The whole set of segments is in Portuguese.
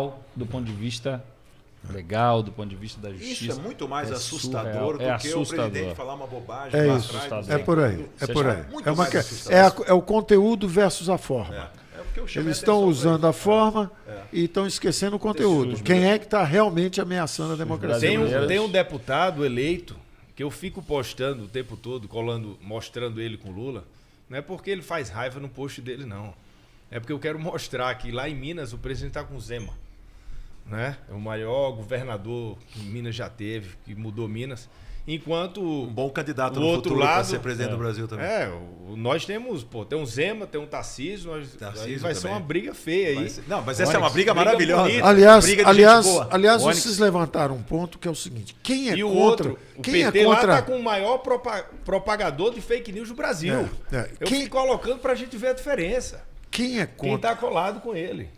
surreal do ponto de vista legal, do ponto de vista da justiça. Isso é muito mais assustador surreal, do que assustador. o presidente falar uma bobagem. É lá isso, atrás, é por aí. É por aí. muito mais assustador. É o conteúdo versus a forma. Porque eu chamei Eles estão atenção usando pra a forma e estão esquecendo o conteúdo. Quem é que está realmente ameaçando a democracia? Tem um deputado eleito que eu fico postando o tempo todo, mostrando ele com Lula. Não é porque ele faz raiva no post dele, não. É porque eu quero mostrar que lá em Minas o presidente está com Zema. Né? É o maior governador que Minas já teve, que mudou Minas. Enquanto um bom candidato o no outro futuro lado para ser presidente do Brasil também. Nós temos, tem um Zema, tem um Tarcísio, aí vai ser uma briga feia aí. Não, mas essa é uma briga maravilhosa. bonita. Aliás, vocês levantaram um ponto que é o seguinte: quem é contra? O quem PT é contra? lá tá com o maior propagador de fake news do Brasil. Eu fico colocando pra gente ver a diferença. Quem é contra? Quem tá colado com ele.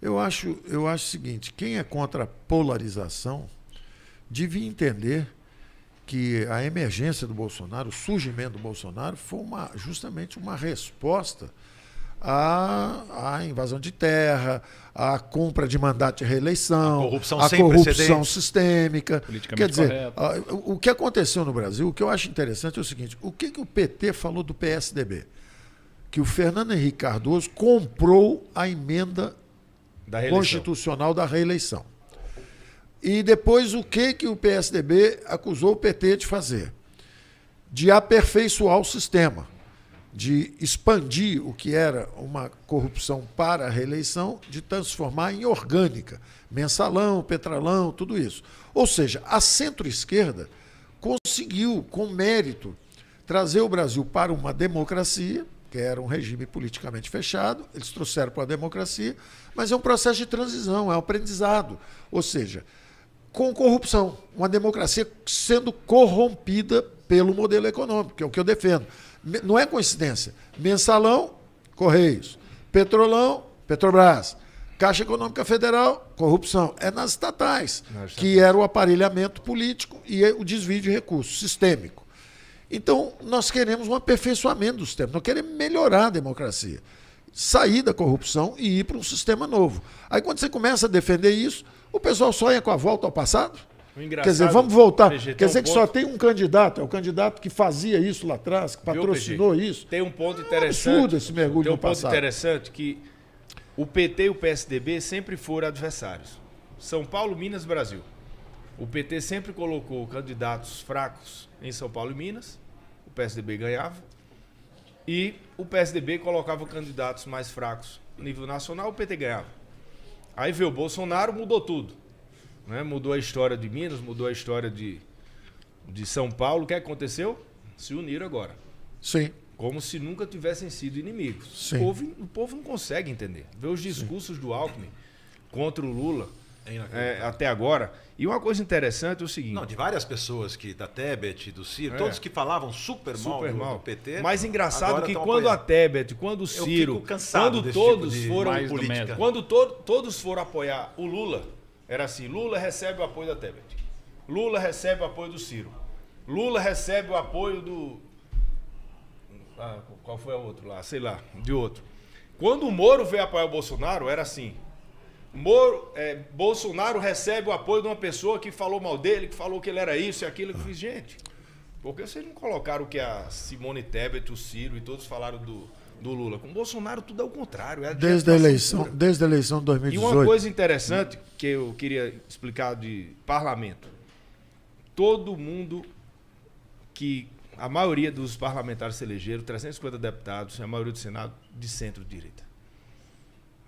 Eu acho o seguinte: quem é contra a polarização devia entender que a emergência do Bolsonaro, o surgimento do Bolsonaro, foi justamente uma resposta à invasão de terra, à compra de mandato de reeleição, à corrupção sistêmica. Quer dizer, o que aconteceu no Brasil, o que eu acho interessante é o seguinte: o que o PT falou do PSDB? Que o Fernando Henrique Cardoso comprou a emenda constitucional da reeleição. E depois o que o PSDB acusou o PT de fazer? De aperfeiçoar o sistema, de expandir o que era uma corrupção para a reeleição, de transformar em orgânica, mensalão, petralão, tudo isso. Ou seja, a centro-esquerda conseguiu, com mérito, trazer o Brasil para uma democracia, que era um regime politicamente fechado, eles trouxeram para a democracia, mas é um processo de transição, é um aprendizado. Ou seja, com corrupção, uma democracia sendo corrompida pelo modelo econômico, que é o que eu defendo. Não é coincidência. Mensalão, Correios. Petrolão, Petrobras. Caixa Econômica Federal, corrupção. É nas estatais, que era o aparelhamento político e o desvio de recursos sistêmico. Então, nós queremos um aperfeiçoamento do sistema, nós queremos melhorar a democracia, sair da corrupção e ir para um sistema novo. Aí, quando você começa a defender isso, o pessoal sonha com a volta ao passado. Quer dizer, vamos voltar. Quer dizer que só tem um candidato, é o candidato que fazia isso lá atrás, que patrocinou isso. Tem um ponto interessante. Absurdo esse mergulho no passado. Tem um ponto interessante que o PT e o PSDB sempre foram adversários. São Paulo, Minas, Brasil. O PT sempre colocou candidatos fracos em São Paulo e Minas, o PSDB ganhava, e o PSDB colocava candidatos mais fracos no nível nacional, o PT ganhava. Aí veio o Bolsonaro, mudou tudo. Né? Mudou a história de Minas, mudou a história de São Paulo. O que aconteceu? Se uniram agora. Sim. Como se nunca tivessem sido inimigos. Sim. O povo não consegue entender. Ver os discursos do Alckmin contra o Lula até agora. E uma coisa interessante é o seguinte... Não, de várias pessoas, da Tebet, do Ciro, todos que falavam super mal do PT... Mais engraçado que quando a Tebet, quando o Ciro, quando todos todos foram apoiar o Lula, era assim, Lula recebe o apoio da Tebet, Lula recebe o apoio do Ciro, Lula recebe o apoio do... qual foi o outro lá? Sei lá, de outro. Quando o Moro veio apoiar o Bolsonaro, era assim... Bolsonaro recebe o apoio de uma pessoa que falou mal dele, que falou que ele era isso e aquilo. Eu fiz, gente, por que vocês não colocaram o que a Simone Tebet, o Ciro e todos falaram do Lula? Com o Bolsonaro tudo é o contrário. Desde a eleição de 2018. E uma coisa interessante que eu queria explicar de parlamento. Todo mundo a maioria dos parlamentares se elegeram, 350 deputados, a maioria do Senado, de centro-direita.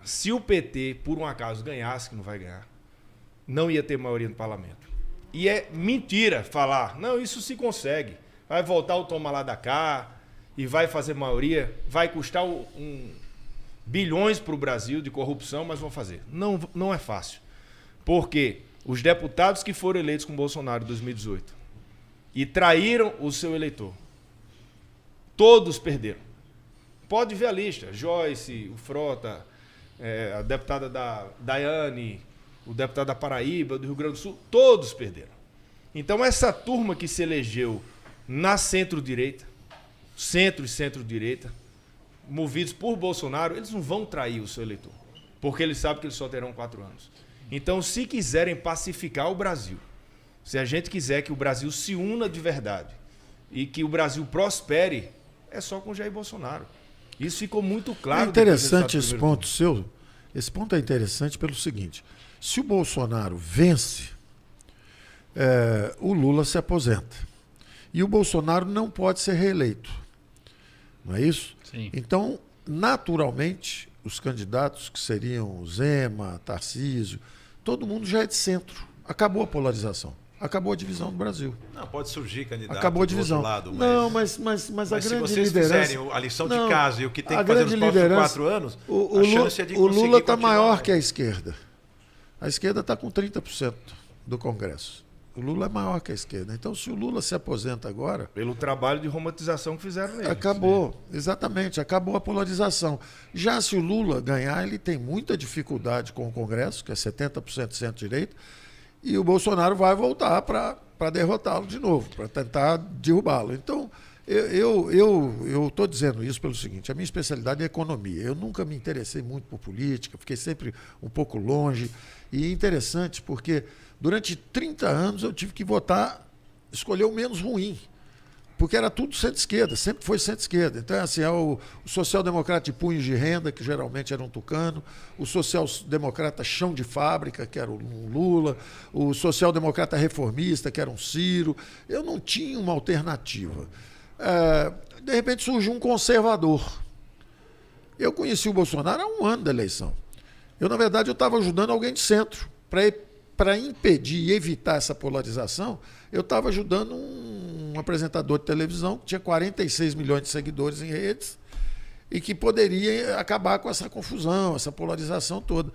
Se o PT, por um acaso, ganhasse, que não vai ganhar, não ia ter maioria no parlamento. E é mentira falar, não, isso se consegue. Vai voltar o toma lá da cá e vai fazer maioria, vai custar bilhões para o Brasil de corrupção, mas vão fazer. Não é fácil. Porque os deputados que foram eleitos com Bolsonaro em 2018 e traíram o seu eleitor, todos perderam. Pode ver a lista, Joyce, o Frota... a deputada da Daiane, o deputado da Paraíba, do Rio Grande do Sul, todos perderam. Então, essa turma que se elegeu na centro-direita, centro e centro-direita, movidos por Bolsonaro, eles não vão trair o seu eleitor. porque eles sabem que eles só terão 4 anos. Então, se quiserem pacificar o Brasil, se a gente quiser que o Brasil se una de verdade e que o Brasil prospere, é só com Jair Bolsonaro. Isso ficou muito claro. É interessante esse ponto seu. Esse ponto é interessante pelo seguinte: se o Bolsonaro vence, o Lula se aposenta. E o Bolsonaro não pode ser reeleito. Não é isso? Sim. Então, naturalmente, os candidatos que seriam Zema, Tarcísio, todo mundo já é de centro. Acabou a polarização. Acabou a divisão do Brasil. Não, pode surgir candidato Acabou a do divisão. outro lado. Não, mas a mas grande se vocês liderança... fizerem a lição de casa e o que tem a que fazer nos grande próximos liderança- 4 anos, O a chance é de o conseguir Lula está continuar. maior que a esquerda. A esquerda está com 30% do Congresso. O Lula é maior que a esquerda. Então, se o Lula se aposenta agora, Pelo trabalho de romantização que fizeram nele. acabou. Exatamente, acabou a polarização. Já se o Lula ganhar, ele tem muita dificuldade com o Congresso, que é 70% centro-direita, e o Bolsonaro vai voltar para derrotá-lo de novo, para tentar derrubá-lo. Então, eu estou dizendo isso pelo seguinte: a minha especialidade é economia. Eu nunca me interessei muito por política, fiquei sempre um pouco longe. E é interessante porque durante 30 anos eu tive que escolher o menos ruim, porque era tudo centro-esquerda, sempre foi centro-esquerda. Então, assim, o social-democrata de punhos de renda, que geralmente era um tucano, o social-democrata chão de fábrica, que era um Lula, o social-democrata reformista, que era um Ciro. Eu não tinha uma alternativa. De repente surgiu um conservador. Eu conheci o Bolsonaro há 1 ano da eleição. Na verdade, eu estava ajudando alguém de centro. Para impedir e evitar essa polarização, eu estava ajudando um apresentador de televisão que tinha 46 milhões de seguidores em redes e que poderia acabar com essa confusão, essa polarização toda.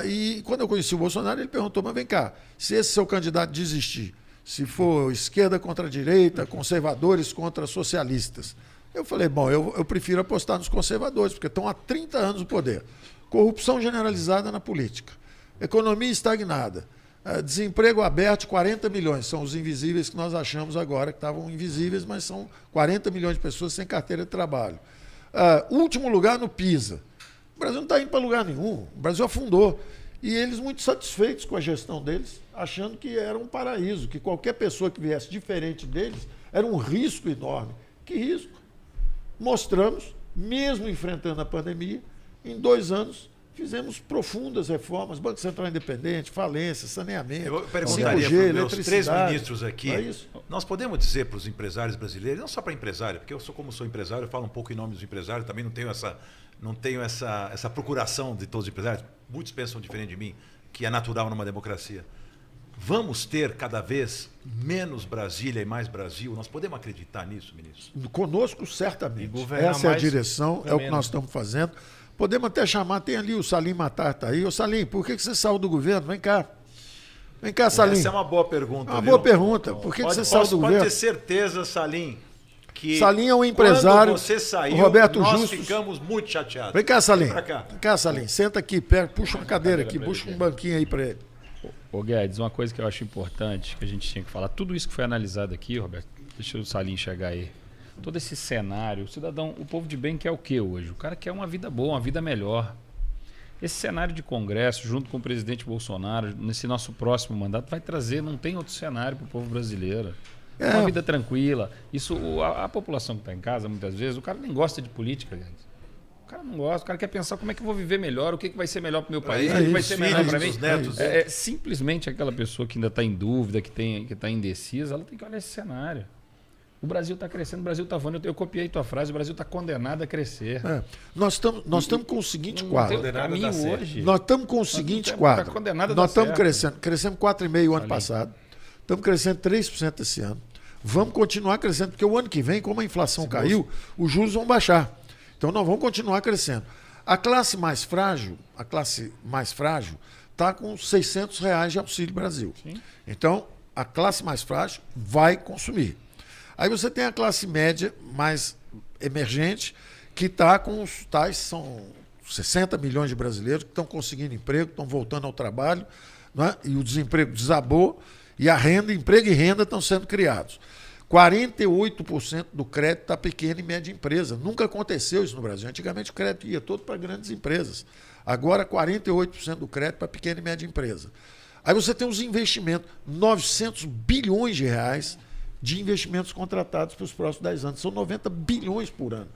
E quando eu conheci o Bolsonaro, ele perguntou: mas vem cá, se esse seu candidato desistir, se for esquerda contra direita, conservadores contra socialistas, eu falei: bom, eu prefiro apostar nos conservadores, porque estão há 30 anos no poder. Corrupção generalizada na política, economia estagnada, desemprego aberto, 40 milhões. São os invisíveis que nós achamos agora, que estavam invisíveis, mas são 40 milhões de pessoas sem carteira de trabalho. Último lugar no PISA. O Brasil não está indo para lugar nenhum. O Brasil afundou. E eles muito satisfeitos com a gestão deles, achando que era um paraíso, que qualquer pessoa que viesse diferente deles era um risco enorme. Que risco? Mostramos, mesmo enfrentando a pandemia, em 2 anos, fizemos profundas reformas, Banco Central Independente, falência, saneamento, Eu perguntaria 5G, para os meus 3 eletricidade. ministros aqui, É isso. nós podemos dizer para os empresários brasileiros, não só para empresário, porque como sou empresário, eu falo um pouco em nome dos empresários, também não tenho essa procuração de todos os empresários, muitos pensam diferente de mim, que é natural numa democracia. Vamos ter cada vez menos Brasília e mais Brasil? Nós podemos acreditar nisso, ministro? Conosco, certamente. E governar Essa é a mais direção, com é o que menos. nós estamos fazendo. Podemos até chamar, tem ali o Salim Matar, está aí. Ô Salim, por que você saiu do governo? Vem cá. Vem cá, Salim. Essa é uma boa pergunta. É uma viu? boa pergunta. Por que você saiu do Pode governo? ter certeza, Salim, que Salim é um empresário. quando você saiu, O Roberto nós Justus. ficamos muito chateados. Vem cá, Salim. Vem pra cá. Vem cá, Salim. Senta aqui, puxa uma cadeira aqui, puxa um banquinho aí para ele. Ô Guedes, uma coisa que eu acho importante, que a gente tinha que falar, tudo isso que foi analisado aqui, Roberto, deixa o Salim chegar aí. Todo esse cenário, o cidadão, o povo de bem quer o quê hoje? O cara quer uma vida boa, uma vida melhor. Esse cenário de Congresso, junto com o presidente Bolsonaro, nesse nosso próximo mandato, vai trazer, não tem outro cenário para o povo brasileiro. Uma vida tranquila. Isso, a população que está em casa, muitas vezes, o cara nem gosta de política, gente. O cara não gosta, o cara quer pensar como é que eu vou viver melhor, o que vai ser melhor para o meu país, o que vai ser melhor para mim. Os netos. Simplesmente aquela pessoa que ainda está em dúvida, que está indecisa, ela tem que olhar esse cenário. O Brasil está crescendo, o Brasil está voando. Eu copiei tua frase, o Brasil está condenado a crescer. Nós estamos com o seguinte Não quadro. tem caminho hoje. Nós estamos com o seguinte tá quadro. condenado a Nós dar estamos certo. crescemos 4,5% ano passado. Estamos crescendo 3% esse ano. Vamos continuar crescendo, porque o ano que vem, como a inflação caiu, os juros vão baixar. Então nós vamos continuar crescendo. A classe mais frágil está com R$600 de Auxílio Brasil. Sim. Então, a classe mais frágil vai consumir. Aí você tem a classe média mais emergente, que está com os tais, são 60 milhões de brasileiros que estão conseguindo emprego, estão voltando ao trabalho, né? E o desemprego desabou, e a renda, emprego e renda estão sendo criados. 48% do crédito está pequena e média empresa. Nunca aconteceu isso no Brasil. Antigamente o crédito ia todo para grandes empresas. Agora 48% do crédito para pequena e média empresa. Aí você tem os investimentos, 900 bilhões de reais de investimentos contratados para os próximos 10 anos. São 90 bilhões por ano.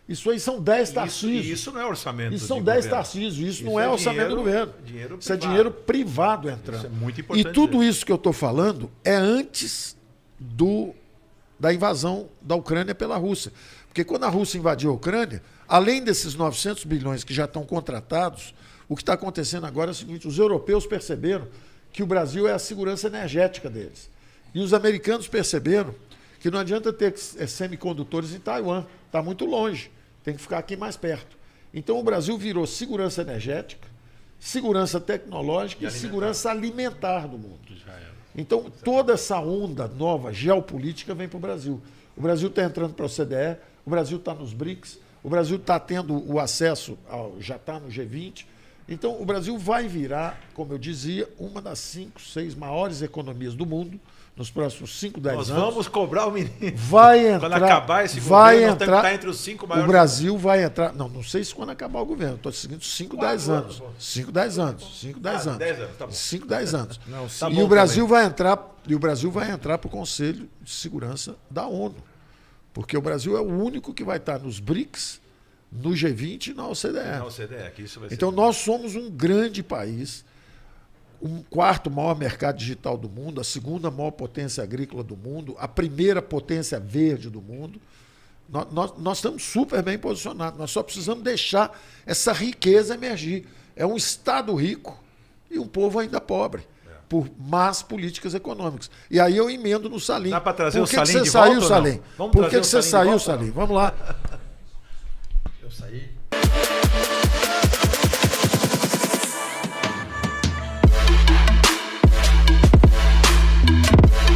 Isso aí são 10 Tarcísios. Isso não é orçamento. Isso são 10 Tarcísios. Isso não é orçamento do governo. Isso é dinheiro privado entrando. Isso é muito importante. E tudo isso que eu estou falando é antes da invasão da Ucrânia pela Rússia. Porque quando a Rússia invadiu a Ucrânia, além desses 900 bilhões que já estão contratados, o que está acontecendo agora é o seguinte: os europeus perceberam que o Brasil é a segurança energética deles. E os americanos perceberam que não adianta ter semicondutores em Taiwan, está muito longe, tem que ficar aqui mais perto. Então o Brasil virou segurança energética, segurança tecnológica e segurança alimentar do mundo. Então toda essa onda nova geopolítica vem para o Brasil. O Brasil está entrando para a OCDE, o Brasil está nos BRICS, o Brasil está tendo o acesso, já está no G20. Então, o Brasil vai virar, como eu dizia, uma das 5, 6 maiores economias do mundo nos próximos 5, 10 anos. Nós vamos cobrar o menino. Vai entrar. Quando acabar esse vai governo, entrar, nós temos que estar entre os 5 maiores. O Brasil vai entrar. Não sei se quando acabar o governo. Estou seguindo 5, 10 anos. 5, 10 anos. 5, 10 anos. 10 anos, tá bom. 5, 10 anos. Não, tá E bom o Brasil também. vai entrar para o Conselho de Segurança da ONU. Porque o Brasil é o único que vai estar nos BRICS, no G20 e na OCDE. Na OCDE, que isso vai ser. Então, nós somos um grande país, o 4º maior mercado digital do mundo, a 2ª maior potência agrícola do mundo, a 1ª potência verde do mundo. Nós estamos super bem posicionados. Nós só precisamos deixar essa riqueza emergir. É um Estado rico e um povo ainda pobre, por más políticas econômicas. E aí eu emendo no Salim. Dá para trazer Por que o que Salim você de saiu, volta ou não? Salim? Vamos Por trazer que o você Salim de saiu, volta ou não? Salim? Vamos lá. Eu saí.